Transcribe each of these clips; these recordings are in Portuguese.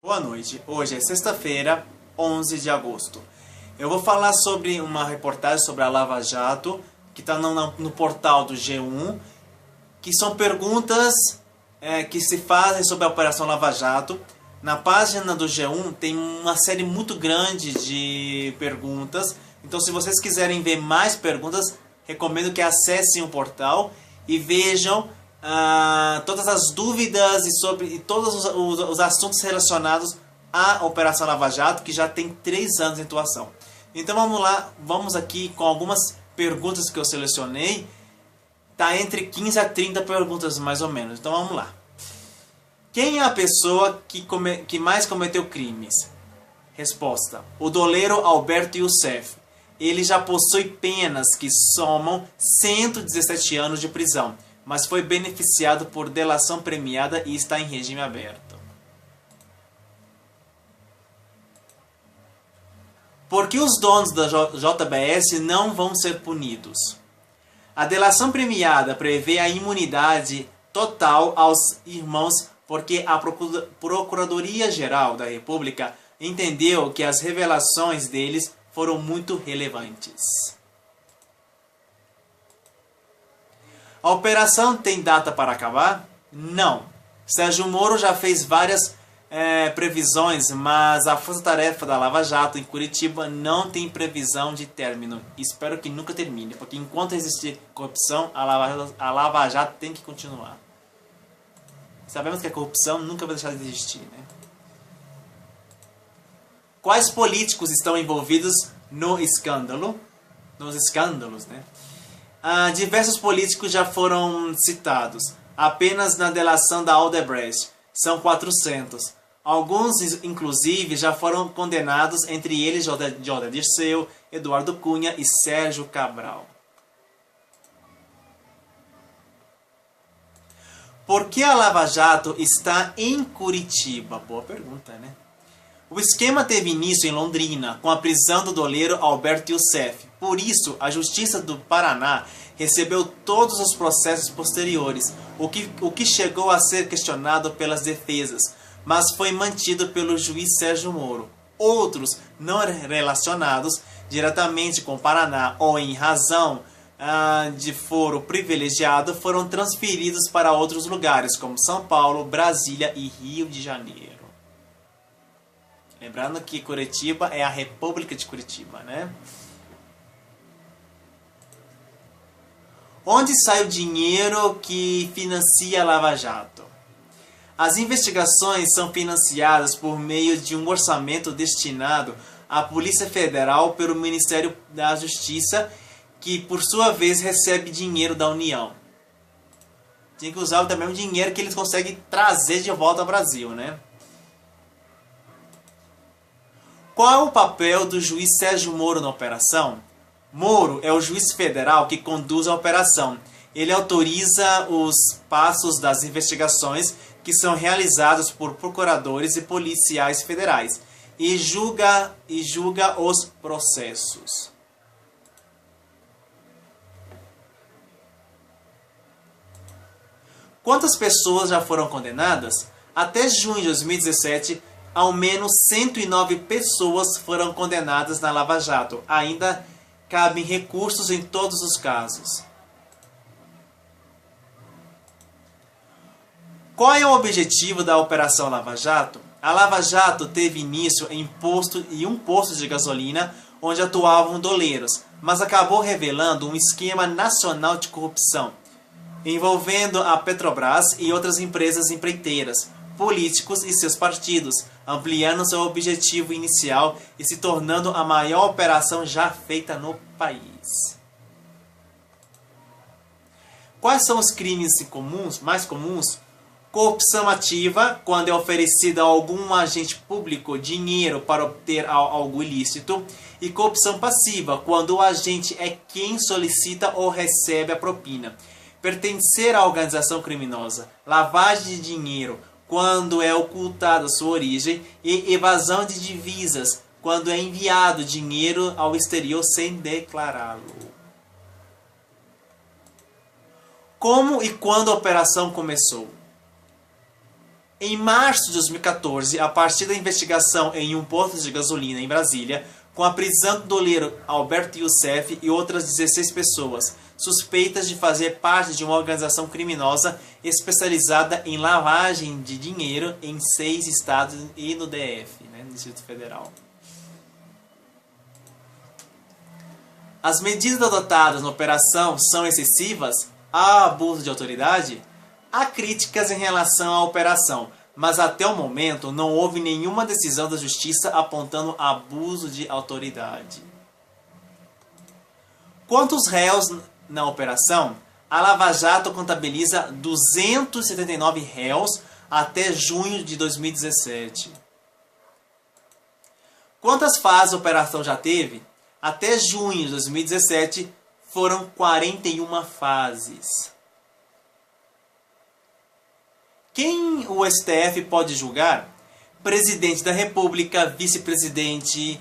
Boa noite, hoje é sexta-feira, 11 de agosto. Eu vou falar sobre uma reportagem sobre a Lava Jato, que está no portal do G1, que são perguntas que se fazem sobre a Operação Lava Jato. Na página do G1 tem uma série muito grande de perguntas, então se vocês quiserem ver mais perguntas, recomendo que acessem o portal e vejam todas as dúvidas e todos os assuntos relacionados à Operação Lava Jato, que já tem 3 anos em atuação. Então vamos lá, vamos aqui com algumas perguntas que eu selecionei. Está entre 15 a 30 perguntas mais ou menos, então vamos lá. Quem é a pessoa que mais cometeu crimes? Resposta: o doleiro Alberto Youssef. Ele já possui penas que somam 117 anos de prisão, mas foi beneficiado por delação premiada e está em regime aberto. Por que os donos da JBS não vão ser punidos? A delação premiada prevê a imunidade total aos irmãos porque a Procuradoria-Geral da República entendeu que as revelações deles foram muito relevantes. A operação tem data para acabar? Não. Sérgio Moro já fez várias previsões, mas a força-tarefa da Lava Jato em Curitiba não tem previsão de término. Espero que nunca termine, porque enquanto existir corrupção, a Lava Jato tem que continuar. Sabemos que a corrupção nunca vai deixar de existir, né? Quais políticos estão envolvidos no escândalo? Nos escândalos, né? Diversos políticos já foram citados. Apenas na delação da Odebrecht são 400. Alguns, inclusive, já foram condenados, entre eles Joda Dirceu, Eduardo Cunha e Sérgio Cabral. Por que a Lava Jato está em Curitiba? Boa pergunta, né? O esquema teve início em Londrina, com a prisão do doleiro Alberto Youssef. Por isso, a Justiça do Paraná recebeu todos os processos posteriores, o que chegou a ser questionado pelas defesas, mas foi mantido pelo juiz Sérgio Moro. Outros, não relacionados diretamente com o Paraná ou em razão de foro privilegiado, foram transferidos para outros lugares, como São Paulo, Brasília e Rio de Janeiro. Lembrando que Curitiba é a República de Curitiba, né? Onde sai o dinheiro que financia a Lava Jato? As investigações são financiadas por meio de um orçamento destinado à Polícia Federal pelo Ministério da Justiça, que por sua vez recebe dinheiro da União. Tem que usar também o dinheiro que eles conseguem trazer de volta ao Brasil, né? Qual é o papel do juiz Sérgio Moro na operação? Moro é o juiz federal que conduz a operação. Ele autoriza os passos das investigações que são realizados por procuradores e policiais federais e julga os processos. Quantas pessoas já foram condenadas? Até junho de 2017, ao menos 109 pessoas foram condenadas na Lava Jato. Ainda cabem recursos em todos os casos. Qual é o objetivo da Operação Lava Jato? A Lava Jato teve início em um posto de gasolina onde atuavam doleiros, mas acabou revelando um esquema nacional de corrupção, envolvendo a Petrobras e outras empresas empreiteiras, políticos e seus partidos, ampliando seu objetivo inicial e se tornando a maior operação já feita no país. Quais são os crimes mais comuns? Corrupção ativa, quando é oferecido a algum agente público dinheiro para obter algo ilícito. E corrupção passiva, quando o agente é quem solicita ou recebe a propina. Pertencer à organização criminosa. Lavagem de dinheiro, quando é ocultada sua origem, e evasão de divisas, quando é enviado dinheiro ao exterior sem declará-lo. Como e quando a operação começou? Em março de 2014, a partir da investigação em um posto de gasolina em Brasília, com a prisão do doleiro Alberto Youssef e outras 16 pessoas, suspeitas de fazer parte de uma organização criminosa especializada em lavagem de dinheiro em 6 estados e no DF, no Distrito Federal. As medidas adotadas na operação são excessivas? Há abuso de autoridade? Há críticas em relação à operação, mas até o momento não houve nenhuma decisão da Justiça apontando abuso de autoridade. Quantos réus na operação? A Lava Jato contabiliza 279 réus até junho de 2017. Quantas fases a operação já teve? Até junho de 2017 foram 41 fases. Quem o STF pode julgar? Presidente da República, vice-presidente,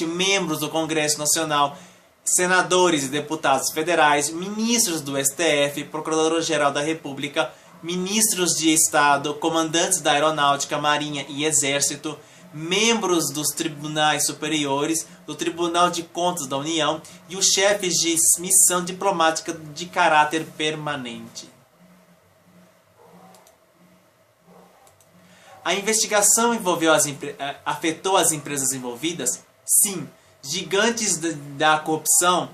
membros do Congresso Nacional, senadores e deputados federais, ministros do STF, Procurador-Geral da República, ministros de Estado, comandantes da Aeronáutica, Marinha e Exército, membros dos tribunais superiores, do Tribunal de Contas da União e os chefes de missão diplomática de caráter permanente. A investigação afetou as empresas envolvidas? Sim. Gigantes da construção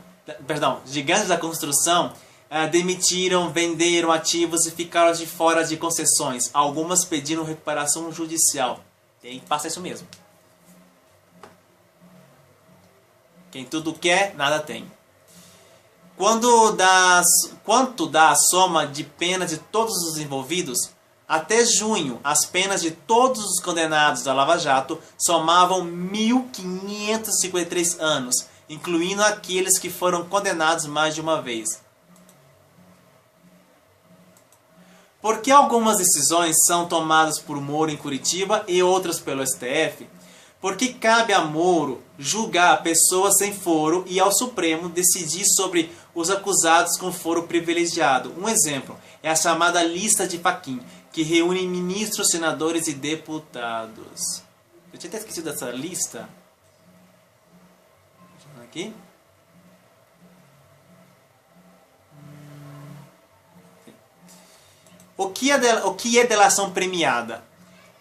demitiram, venderam ativos e ficaram de fora de concessões. Algumas pediram recuperação judicial. Tem que passar isso mesmo. Quem tudo quer, nada tem. Quanto dá a soma de pena de todos os envolvidos? Até junho, as penas de todos os condenados da Lava Jato somavam 1.553 anos, incluindo aqueles que foram condenados mais de uma vez. Por que algumas decisões são tomadas por Moro em Curitiba e outras pelo STF? Porque cabe a Moro julgar a pessoa sem foro e ao Supremo decidir sobre os acusados com foro privilegiado. Um exemplo é a chamada lista de Fachin, que reúne ministros, senadores e deputados. Eu tinha até esquecido dessa lista. Aqui. O que é delação premiada?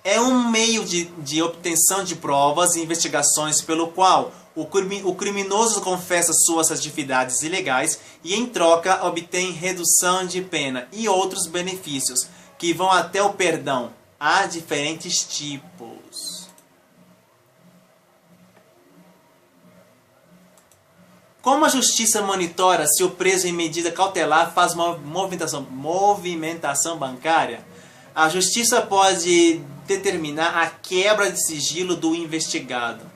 É um meio de obtenção de provas e investigações pelo qual o criminoso confessa suas atividades ilegais e, em troca, obtém redução de pena e outros benefícios, que vão até o perdão. Há diferentes tipos. Como a justiça monitora se o preso em medida cautelar faz uma movimentação bancária? A justiça pode determinar a quebra de sigilo do investigado.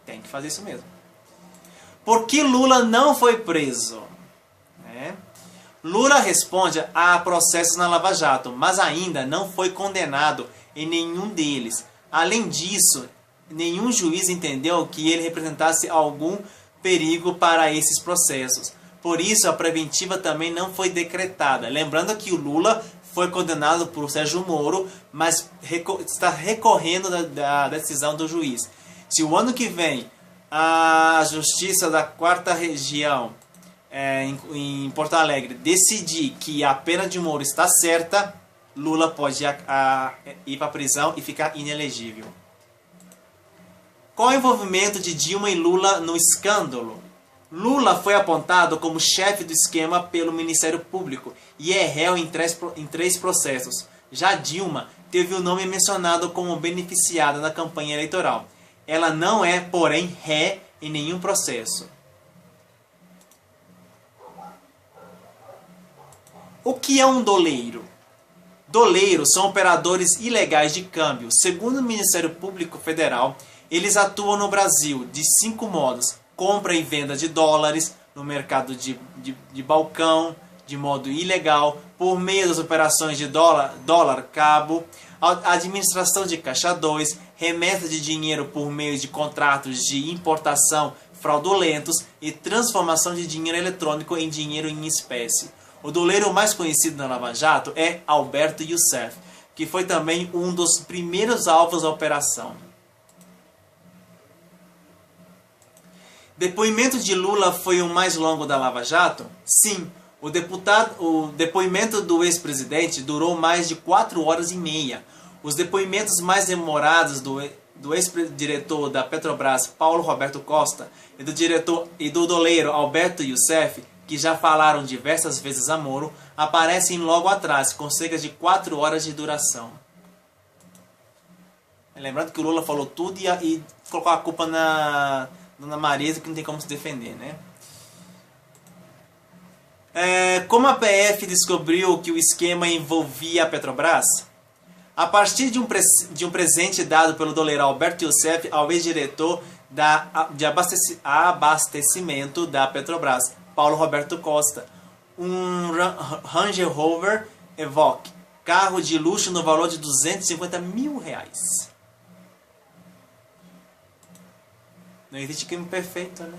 Tem que fazer isso mesmo. Por que Lula não foi preso? Lula responde a processos na Lava Jato, mas ainda não foi condenado em nenhum deles. Além disso, nenhum juiz entendeu que ele representasse algum perigo para esses processos. Por isso, a preventiva também não foi decretada. Lembrando que o Lula foi condenado por Sérgio Moro, mas está recorrendo da decisão do juiz. Se o ano que vem a Justiça da 4ª Região em Porto Alegre decidir que a pena de Moro está certa, Lula pode ir para a prisão e ficar inelegível. Qual o envolvimento de Dilma e Lula no escândalo? Lula foi apontado como chefe do esquema pelo Ministério Público e é réu em 3 processos. Já Dilma teve o nome mencionado como beneficiada na campanha eleitoral. Ela não é, porém, ré em nenhum processo. O que é um doleiro? Doleiros são operadores ilegais de câmbio. Segundo o Ministério Público Federal, eles atuam no Brasil de 5 modos: compra e venda de dólares no mercado de balcão, de modo ilegal, por meio das operações de dólar-cabo, administração de caixa 2, remessa de dinheiro por meio de contratos de importação fraudulentos e transformação de dinheiro eletrônico em dinheiro em espécie. O doleiro mais conhecido na Lava Jato é Alberto Youssef, que foi também um dos primeiros alvos da operação. Depoimento de Lula foi o mais longo da Lava Jato? Sim. O depoimento do ex-presidente durou mais de 4 horas e meia. Os depoimentos mais demorados do ex-diretor da Petrobras, Paulo Roberto Costa, e do doleiro Alberto Youssef, que já falaram diversas vezes a Moro, aparecem logo atrás, com cerca de 4 horas de duração. Lembrando que o Lula falou tudo e colocou a culpa na Dona Marisa, que não tem como se defender, né? Como a PF descobriu que o esquema envolvia a Petrobras? A partir de um presente dado pelo doleiro Alberto Youssef ao ex-diretor de abastecimento da Petrobras, Paulo Roberto Costa, um Range Rover Evoque, carro de luxo no valor de R$250 mil. Não existe crime perfeito, né?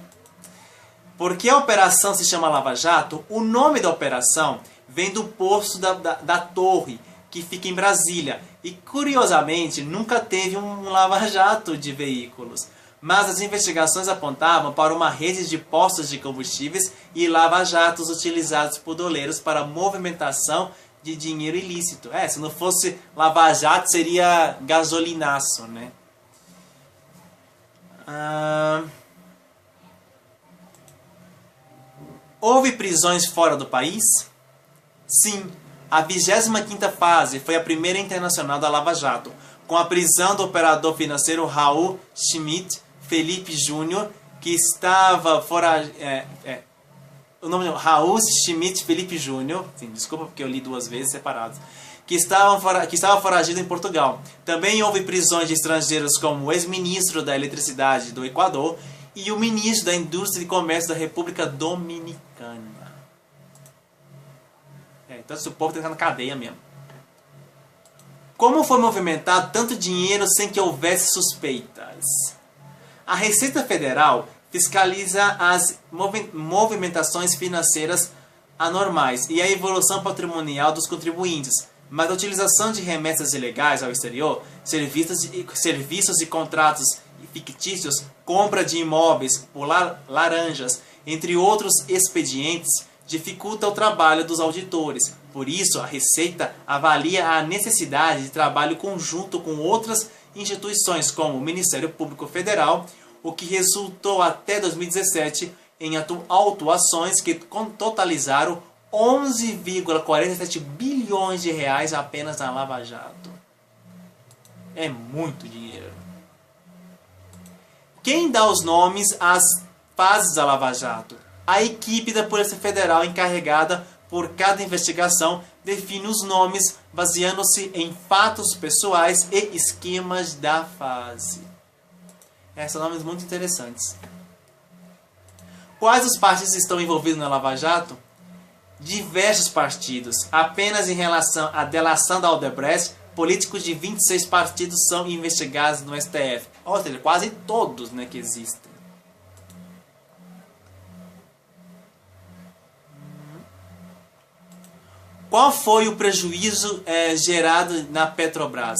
Por que a operação se chama Lava Jato? O nome da operação vem do posto da Torre, que fica em Brasília. E, curiosamente, nunca teve um lava-jato de veículos. Mas as investigações apontavam para uma rede de postos de combustíveis e lava-jatos utilizados por doleiros para movimentação de dinheiro ilícito. Se não fosse lava-jato, seria gasolinaço, né? Houve prisões fora do país? Sim. A 25ª fase foi a primeira internacional da Lava Jato, com a prisão do operador financeiro Raul Schmidt Felipe Júnior, que estava o nome é Raul Schmidt Felipe Júnior, desculpa porque eu li 2 vezes separados, que estava foragido em Portugal. Também houve prisões de estrangeiros como o ex-ministro da Eletricidade do Equador e o ministro da Indústria e Comércio da República Dominicana. Então esse povo está na cadeia mesmo. Como foi movimentado tanto dinheiro sem que houvesse suspeitas? A Receita Federal fiscaliza as movimentações financeiras anormais e a evolução patrimonial dos contribuintes, mas a utilização de remessas ilegais ao exterior, serviços e contratos fictícios, compra de imóveis por laranjas, entre outros expedientes, dificulta o trabalho dos auditores. Por isso, a Receita avalia a necessidade de trabalho conjunto com outras instituições, como o Ministério Público Federal, o que resultou até 2017 em autuações que totalizaram 11,47 bilhões de reais apenas na Lava Jato. É muito dinheiro. Quem dá os nomes às fases da Lava Jato? A equipe da Polícia Federal encarregada por cada investigação define os nomes baseando-se em fatos pessoais e esquemas da fase. São nomes muito interessantes. Quais os partidos estão envolvidos na Lava Jato? Diversos partidos. Apenas em relação à delação da Odebrecht, políticos de 26 partidos são investigados no STF. Ou seja, quase todos, né, que existem. Qual foi o prejuízo gerado na Petrobras?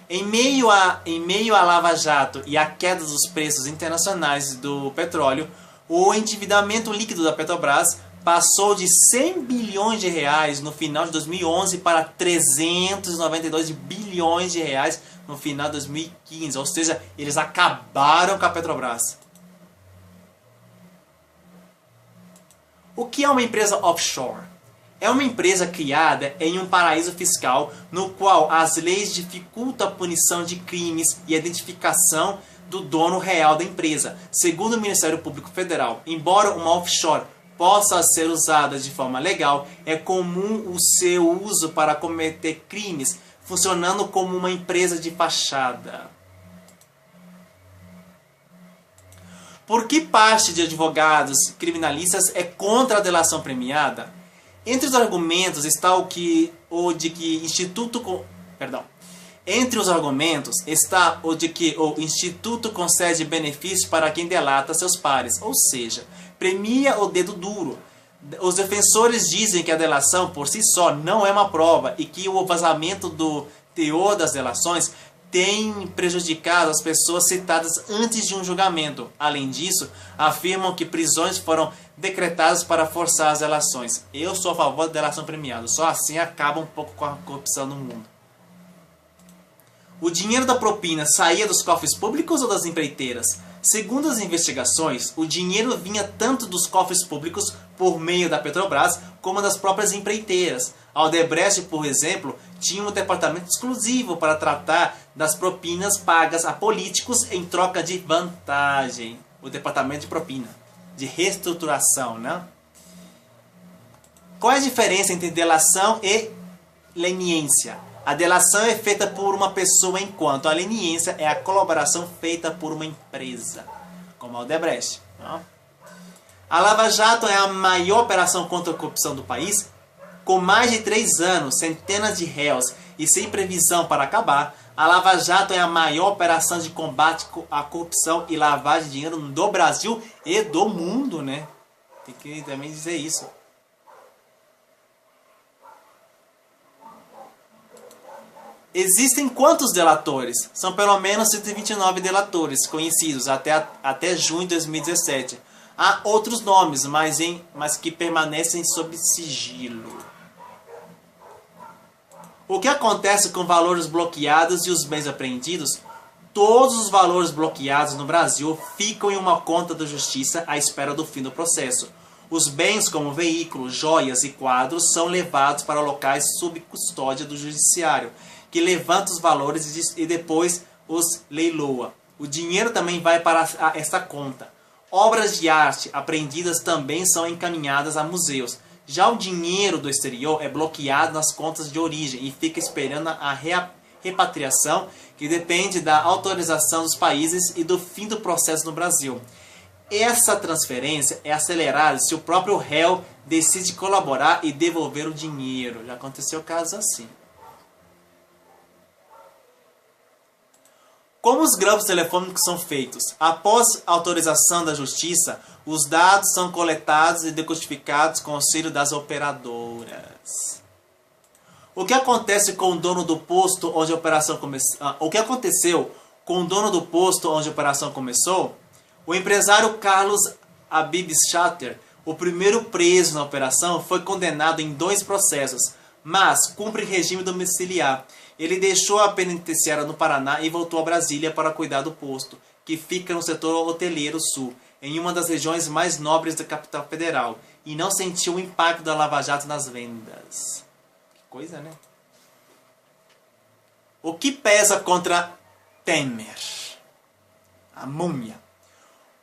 Em meio à Lava Jato e à queda dos preços internacionais do petróleo, o endividamento líquido da Petrobras passou de 100 bilhões de reais no final de 2011 para 392 bilhões de reais no final de 2015. Ou seja, eles acabaram com a Petrobras. O que é uma empresa offshore? É uma empresa criada em um paraíso fiscal no qual as leis dificultam a punição de crimes e a identificação do dono real da empresa. Segundo o Ministério Público Federal, embora uma offshore possa ser usada de forma legal, é comum o seu uso para cometer crimes, funcionando como uma empresa de fachada. Por que parte de advogados criminalistas é contra a delação premiada? Entre os argumentos está Entre os argumentos está o de que o Instituto concede benefícios para quem delata seus pares, ou seja, premia o dedo duro. Os defensores dizem que a delação por si só não é uma prova e que o vazamento do teor das delações tem prejudicado as pessoas citadas antes de um julgamento. Além disso, afirmam que prisões foram decretadas para forçar as delações. Eu sou a favor da delação premiada, só assim acaba um pouco com a corrupção no mundo. O dinheiro da propina saía dos cofres públicos ou das empreiteiras? Segundo as investigações, o dinheiro vinha tanto dos cofres públicos por meio da Petrobras como das próprias empreiteiras. A Odebrecht, por exemplo, tinha um departamento exclusivo para tratar das propinas pagas a políticos em troca de vantagem. O departamento de propina, de reestruturação, né? Qual é a diferença entre delação e leniência? A delação é feita por uma pessoa, enquanto a leniência é a colaboração feita por uma empresa, como a Odebrecht. A Lava Jato é a maior operação contra a corrupção do país. Com mais de 3 anos, centenas de réus e sem previsão para acabar, a Lava Jato é a maior operação de combate à corrupção e lavagem de dinheiro do Brasil e do mundo, né? Tem que também dizer isso. Existem quantos delatores? São pelo menos 129 delatores conhecidos até junho de 2017. Há outros nomes, mas que permanecem sob sigilo. O que acontece com valores bloqueados e os bens apreendidos? Todos os valores bloqueados no Brasil ficam em uma conta da justiça à espera do fim do processo. Os bens, como veículos, joias e quadros, são levados para locais sob custódia do judiciário, que levanta os valores e depois os leiloa. O dinheiro também vai para esta conta. Obras de arte apreendidas também são encaminhadas a museus. Já o dinheiro do exterior é bloqueado nas contas de origem e fica esperando a repatriação, que depende da autorização dos países e do fim do processo no Brasil. Essa transferência é acelerada se o próprio réu decide colaborar e devolver o dinheiro. Já aconteceu casos assim. Como os grampos telefônicos são feitos? Após autorização da justiça, os dados são coletados e decodificados com auxílio das operadoras. O que acontece com o dono do posto onde a operação começou? O que aconteceu com o dono do posto onde a operação começou? O empresário Carlos Habib Shatter, o primeiro preso na operação, foi condenado em 2 processos, mas cumpre regime domiciliar. Ele deixou a penitenciária no Paraná e voltou a Brasília para cuidar do posto, que fica no setor hoteleiro sul, em uma das regiões mais nobres da capital federal, e não sentiu o impacto da Lava Jato nas vendas. Que coisa, né? O que pesa contra Temer? A múmia.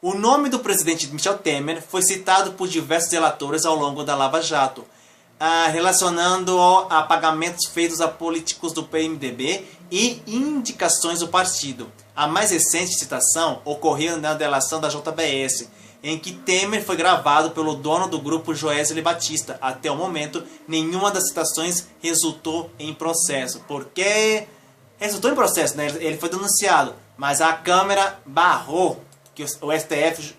O nome do presidente Michel Temer foi citado por diversos delatores ao longo da Lava Jato, relacionando a pagamentos feitos a políticos do PMDB e indicações do partido. A mais recente citação ocorreu na delação da JBS, em que Temer foi gravado pelo dono do grupo Joesley Batista. Até o momento, nenhuma das citações resultou em processo. Porque resultou em processo, né? Ele foi denunciado, mas a Câmara barrou que o STF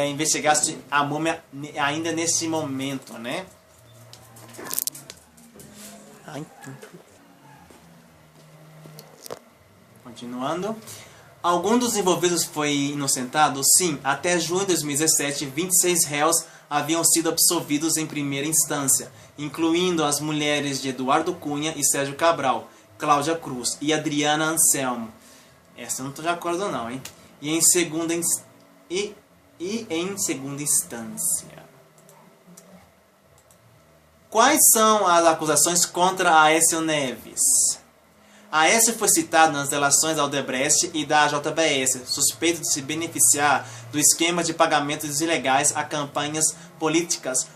investigasse a múmia ainda nesse momento, né? Continuando. Algum dos envolvidos foi inocentado? Sim, até junho de 2017, 26 réus haviam sido absolvidos em primeira instância, incluindo as mulheres de Eduardo Cunha e Sérgio Cabral, Cláudia Cruz e Adriana Anselmo. Essa eu não estou de acordo não, hein? E em segunda instância. Quais são as acusações contra Aécio Neves? Aécio foi citado nas delações da Odebrecht e da JBS, suspeito de se beneficiar do esquema de pagamentos ilegais a campanhas políticas.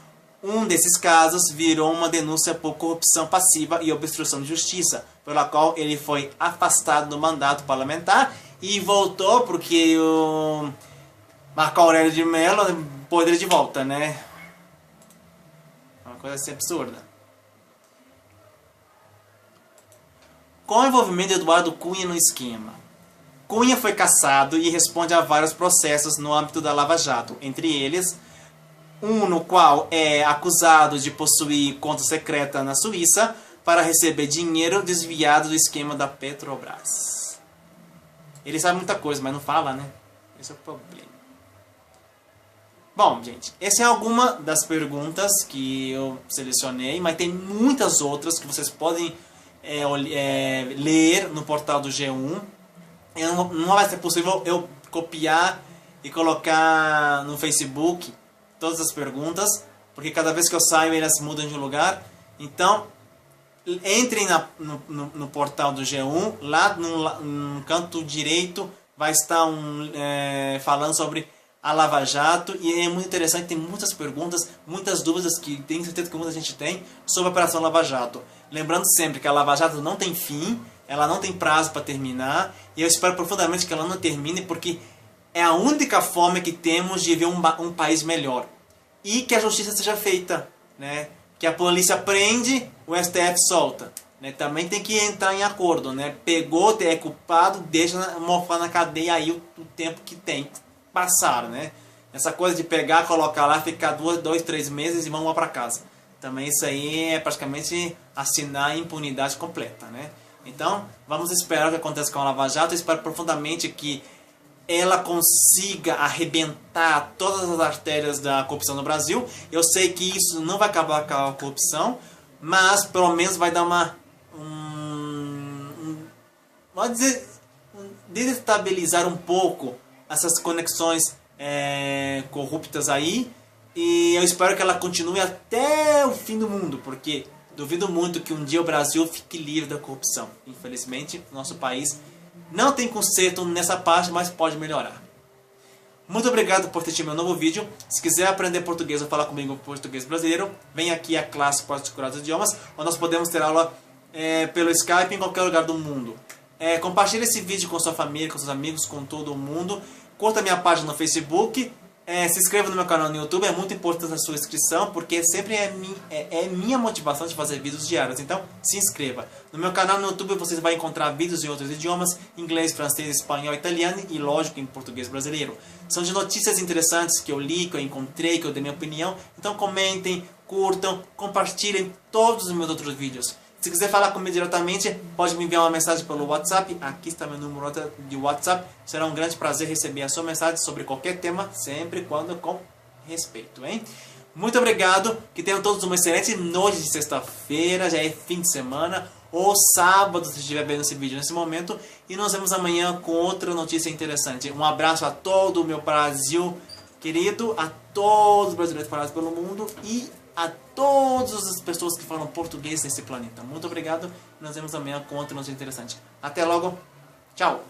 Um desses casos virou uma denúncia por corrupção passiva e obstrução de justiça, pela qual ele foi afastado do mandato parlamentar e voltou porque o Marco Aurélio de Mello pôs ele de volta, né? Uma coisa assim absurda. Com o envolvimento de Eduardo Cunha no esquema. Cunha foi cassado e responde a vários processos no âmbito da Lava Jato, entre eles Um no qual é acusado de possuir conta secreta na Suíça para receber dinheiro desviado do esquema da Petrobras. Ele sabe muita coisa, mas não fala, né? Esse é o problema. Bom, gente, essa é alguma das perguntas que eu selecionei, mas tem muitas outras que vocês podem ler no portal do G1. Não vai ser possível eu copiar e colocar no Facebook todas as perguntas, porque cada vez que eu saio elas mudam de lugar. Então, entrem no portal do G1, lá no canto direito vai estar falando sobre a Lava Jato, e é muito interessante, tem muitas perguntas, muitas dúvidas que tenho certeza que muita gente tem sobre a Operação Lava Jato. Lembrando sempre que a Lava Jato não tem fim, ela não tem prazo para terminar, e eu espero profundamente que ela não termine, porque é a única forma que temos de ver um país melhor. E que a justiça seja feita, né? Que a polícia prende, o STF solta. Né? Também tem que entrar em acordo, né? Pegou, é culpado, deixa mofar na cadeia aí o tempo que tem que passar, né? Essa coisa de pegar, colocar lá, ficar 2, 3 meses e vamos para casa. Também isso aí é praticamente assinar a impunidade completa, né? Então, vamos esperar o que acontece com a Lava Jato. Eu espero profundamente que ela consiga arrebentar todas as artérias da corrupção no Brasil. Eu sei que isso não vai acabar com a corrupção, mas pelo menos vai dar vamos dizer, desestabilizar um pouco essas conexões corruptas aí. E eu espero que ela continue até o fim do mundo, porque duvido muito que um dia o Brasil fique livre da corrupção. Infelizmente, nosso país não tem conserto nessa parte, mas pode melhorar. Muito obrigado por assistir meu novo vídeo. Se quiser aprender português ou falar comigo em português brasileiro, vem aqui a classe Particular dos Idiomas, onde nós podemos ter aula pelo Skype em qualquer lugar do mundo. Compartilhe esse vídeo com sua família, com seus amigos, com todo mundo. Curta minha página no Facebook. Se inscreva no meu canal no YouTube, é muito importante a sua inscrição, porque sempre é minha motivação de fazer vídeos diários. Então, se inscreva. No meu canal no YouTube você vai encontrar vídeos em outros idiomas, inglês, francês, espanhol, italiano e, lógico, em português brasileiro. São de notícias interessantes que eu li, que eu encontrei, que eu dei minha opinião. Então, comentem, curtam, compartilhem todos os meus outros vídeos. Se quiser falar comigo diretamente, pode me enviar uma mensagem pelo WhatsApp. Aqui está meu número de WhatsApp. Será um grande prazer receber a sua mensagem sobre qualquer tema, sempre e quando com respeito, hein? Muito obrigado. Que tenham todos uma excelente noite de sexta-feira. Já é fim de semana. Ou sábado, se estiver vendo esse vídeo nesse momento. E nos vemos amanhã com outra notícia interessante. Um abraço a todo o meu Brasil querido. A todos os brasileiros espalhados pelo mundo. E a todas as pessoas que falam português nesse planeta. Muito obrigado. Nos vemos amanhã com outra notícia interessante. Até logo. Tchau.